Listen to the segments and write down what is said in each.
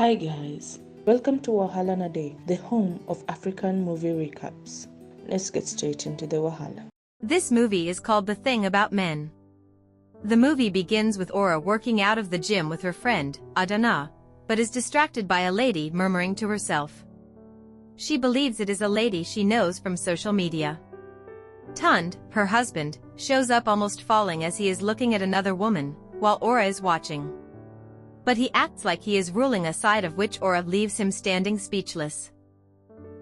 Hi guys, welcome to Wahala Nade, the home of African movie recaps. Let's get straight into the Wahala. This movie is called The Thing About Men. The movie begins with Aura working out of the gym with her friend, Ademoye, but is distracted by a lady murmuring to herself. She believes it is a lady she knows from social media. Tund, her husband, shows up almost falling as he is looking at another woman, while Aura is watching. But he acts like he is ruling a side of which Aura leaves him standing speechless.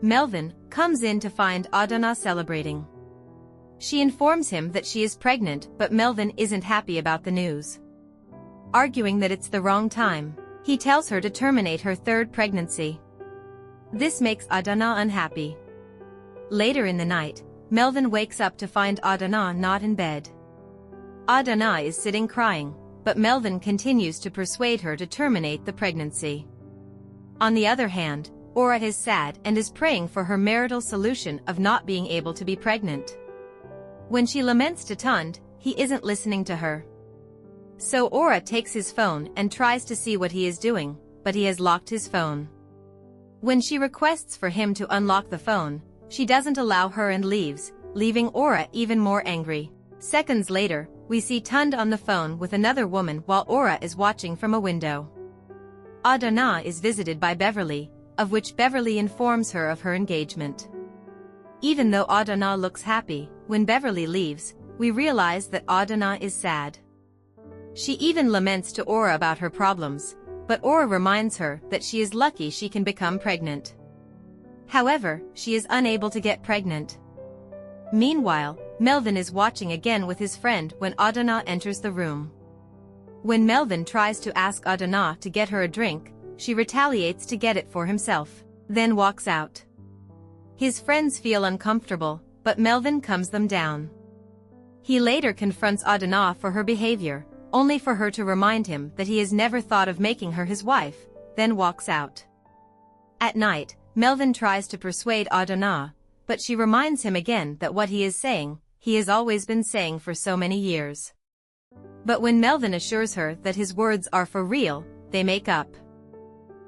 Melvin comes in to find Ademoye celebrating. She informs him that she is pregnant, but Melvin isn't happy about the news. Arguing that it's the wrong time, he tells her to terminate her third pregnancy. This makes Ademoye unhappy. Later in the night, Melvin wakes up to find Ademoye not in bed. Ademoye is sitting crying, but Melvin continues to persuade her to terminate the pregnancy. On the other hand, Aura is sad and is praying for her marital solution of not being able to be pregnant. When she laments to Tund, he isn't listening to her. So Aura takes his phone and tries to see what he is doing, but he has locked his phone. When she requests for him to unlock the phone, she doesn't allow her and leaves, leaving Aura even more angry. Seconds later, we see Tund on the phone with another woman while Aura is watching from a window. Ademoye is visited by Beverly, of which Beverly informs her of her engagement. Even though Ademoye looks happy, when Beverly leaves, we realize that Ademoye is sad. She even laments to Aura about her problems, but Aura reminds her that she is lucky she can become pregnant. However, she is unable to get pregnant. Meanwhile, Melvin is watching again with his friend when Ademoye enters the room. When Melvin tries to ask Ademoye to get her a drink, she retaliates to get it for himself, then walks out. His friends feel uncomfortable, but Melvin calms them down. He later confronts Ademoye for her behavior, only for her to remind him that he has never thought of making her his wife, then walks out. At night, Melvin tries to persuade Ademoye, but she reminds him again that what he is saying, he has always been saying for so many years. But when Melvin assures her that his words are for real, they make up.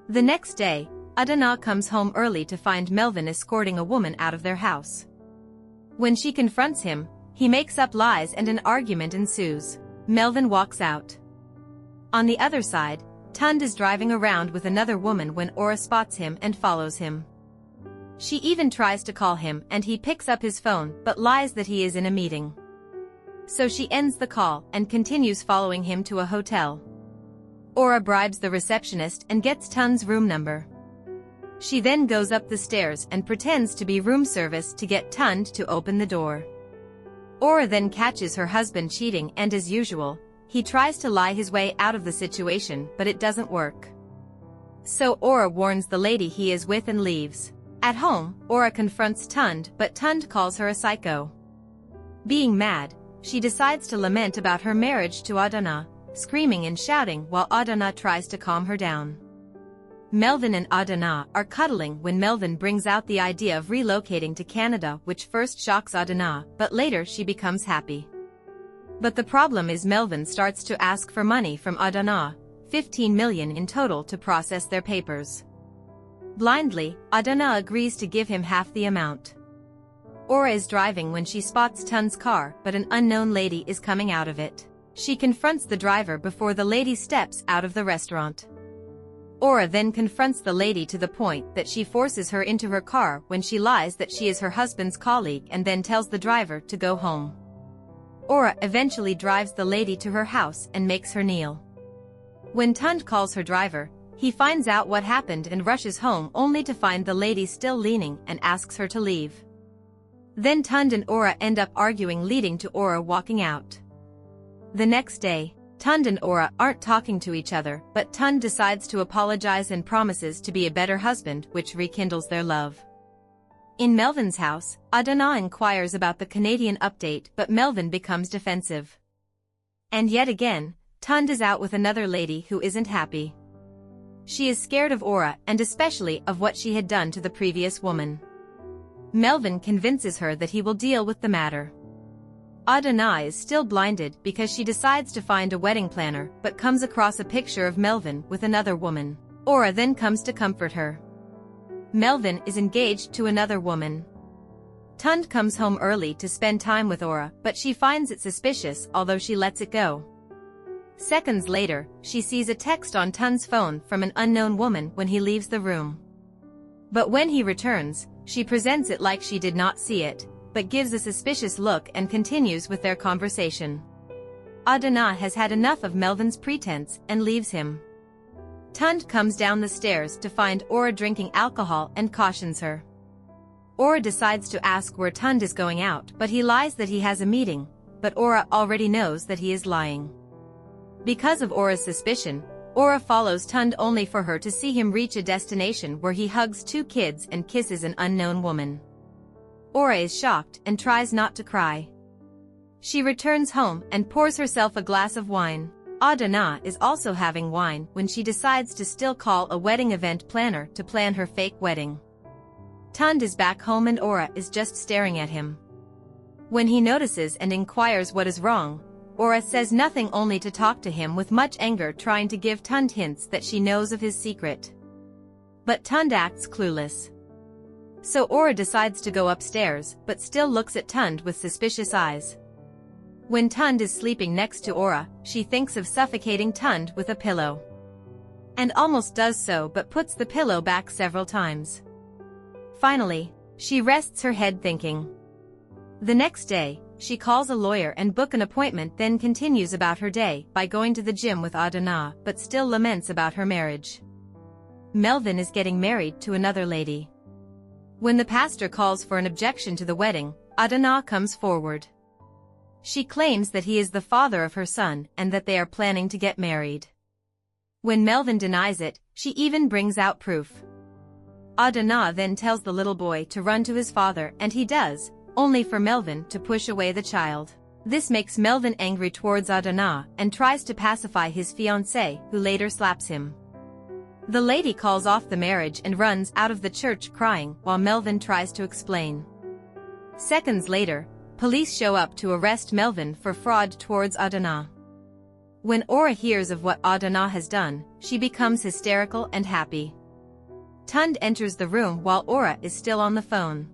The next day, Ademoye comes home early to find Melvin escorting a woman out of their house. When she confronts him, he makes up lies and an argument ensues. Melvin walks out. On the other side, Tund is driving around with another woman when Aura spots him and follows him. She even tries to call him and he picks up his phone but lies that he is in a meeting. So she ends the call and continues following him to a hotel. Aura bribes the receptionist and gets Tund's room number. She then goes up the stairs and pretends to be room service to get Tund to open the door. Aura then catches her husband cheating and as usual, he tries to lie his way out of the situation but it doesn't work. So Aura warns the lady he is with and leaves. At home, Aura confronts Tund but Tund calls her a psycho. Being mad, she decides to lament about her marriage to Ademoye, screaming and shouting while Ademoye tries to calm her down. Melvin and Ademoye are cuddling when Melvin brings out the idea of relocating to Canada, which first shocks Ademoye, but later she becomes happy. But the problem is Melvin starts to ask for money from Ademoye, 15 million in total to process their papers. Blindly, Ademoye agrees to give him half the amount. Aura is driving when she spots Tund's car but an unknown lady is coming out of it. She confronts the driver before the lady steps out of the restaurant. Aura then confronts the lady to the point that she forces her into her car when she lies that she is her husband's colleague and then tells the driver to go home. Aura eventually drives the lady to her house and makes her kneel. When Tund calls her driver, he finds out what happened and rushes home only to find the lady still leaning and asks her to leave. Then Tund and Aura end up arguing, leading to Aura walking out. The next day, Tund and Aura aren't talking to each other, but Tund decides to apologize and promises to be a better husband, which rekindles their love. In Melvin's house, Ademoye inquires about the Canadian update but Melvin becomes defensive. And yet again, Tund is out with another lady who isn't happy. She is scared of Aura and especially of what she had done to the previous woman. Melvin convinces her that he will deal with the matter. Ademoye is still blinded because she decides to find a wedding planner but comes across a picture of Melvin with another woman. Ora then comes to comfort her. Melvin is engaged to another woman. Tund comes home early to spend time with Ora, but she finds it suspicious, although she lets it go. Seconds later, she sees a text on Tund's phone from an unknown woman when he leaves the room. But when he returns, she presents it like she did not see it, but gives a suspicious look and continues with their conversation. Ademoye has had enough of Melvin's pretense and leaves him. Tund comes down the stairs to find Ora drinking alcohol and cautions her. Ora decides to ask where Tund is going out, but he lies that he has a meeting, but Ora already knows that he is lying. Because of Ora's suspicion, Ora follows Tund only for her to see him reach a destination where he hugs 2 kids and kisses an unknown woman. Ora is shocked and tries not to cry. She returns home and pours herself a glass of wine. Ademoye is also having wine when she decides to still call a wedding event planner to plan her fake wedding. Tund is back home and Ora is just staring at him. When he notices and inquires what is wrong, Ora says nothing, only to talk to him with much anger, trying to give Tund hints that she knows of his secret. But Tund acts clueless. So Ora decides to go upstairs, but still looks at Tund with suspicious eyes. When Tund is sleeping next to Ora, she thinks of suffocating Tund with a pillow. And almost does so, but puts the pillow back several times. Finally, she rests her head thinking. The next day, she calls a lawyer and books an appointment, then continues about her day by going to the gym with Ademoye, but still laments about her marriage. Melvin is getting married to another lady. When the pastor calls for an objection to the wedding, Ademoye comes forward. She claims that he is the father of her son and that they are planning to get married. When Melvin denies it, she even brings out proof. Ademoye then tells the little boy to run to his father, and he does, only for Melvin to push away the child. This makes Melvin angry towards Ademoye and tries to pacify his fiancée, who later slaps him. The lady calls off the marriage and runs out of the church crying while Melvin tries to explain. Seconds later, police show up to arrest Melvin for fraud towards Ademoye. When Ora hears of what Ademoye has done, she becomes hysterical and happy. Tund enters the room while Ora is still on the phone.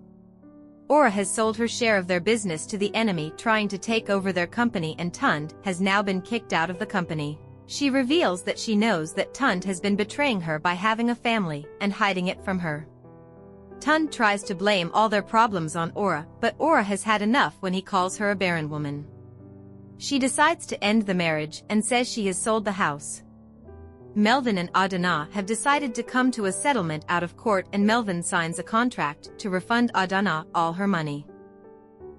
Ora has sold her share of their business to the enemy trying to take over their company, and Tund has now been kicked out of the company. She reveals that she knows that Tund has been betraying her by having a family and hiding it from her. Tund tries to blame all their problems on Ora, but Ora has had enough when he calls her a barren woman. She decides to end the marriage and says she has sold the house. Melvin and Ademoye have decided to come to a settlement out of court, and Melvin signs a contract to refund Ademoye all her money.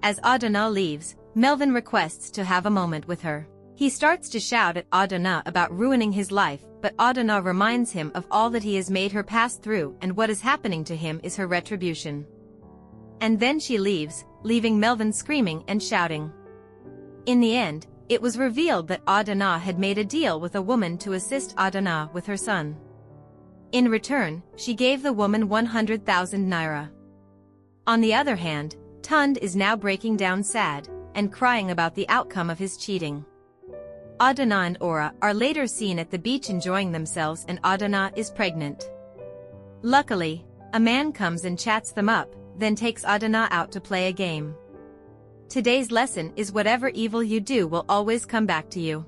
As Ademoye leaves, Melvin requests to have a moment with her. He starts to shout at Ademoye about ruining his life, but Ademoye reminds him of all that he has made her pass through, and what is happening to him is her retribution. And then she leaves, leaving Melvin screaming and shouting. In the end, it was revealed that Ademoye had made a deal with a woman to assist Ademoye with her son. In return, she gave the woman 100,000 naira. On the other hand, Tund is now breaking down sad and crying about the outcome of his cheating. Ademoye and Ora are later seen at the beach enjoying themselves, and Ademoye is pregnant. Luckily, a man comes and chats them up, then takes Ademoye out to play a game. Today's lesson is whatever evil you do will always come back to you.